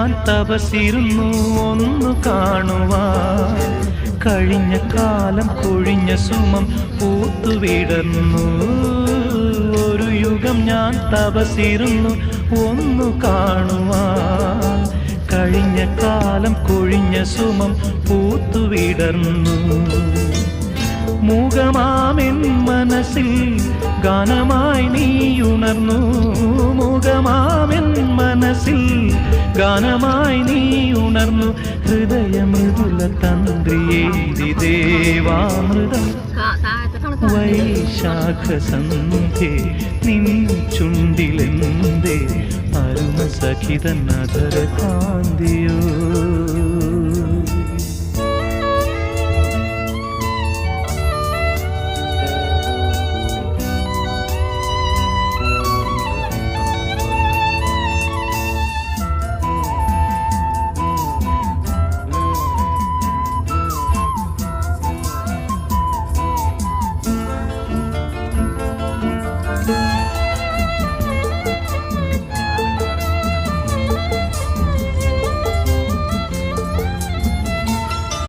ഞാൻ തപസിരുന്നു ഒന്നു കാണുവാൻ. കഴിഞ്ഞ കാലം കൊഴിഞ്ഞ സുമം പൂത്തുവിടർന്നു. ഒരു യുഗം ഞാൻ തപസിരുന്നു ഒന്നു കാണുവാൻ. കഴിഞ്ഞ കാലം കൊഴിഞ്ഞ സുമം പൂത്തുവിടർന്നു. മൂകമാമെൻ മനസ്സിൽ ഗാനമായി നീ ഉണർന്നു. മൂകമാമെൻ മനസ്സിൽ ഗാനമായി നീ ഉണർന്നു. ഹൃദയമൃദുല തന്ത്രിയേന്തി ദേവാമൃതം വൈശാഖ സന്ധ്യേ നിൻ ചുണ്ടിലെന്തേ അരുണ സഖിതൻ അതര കാന്തിയോ.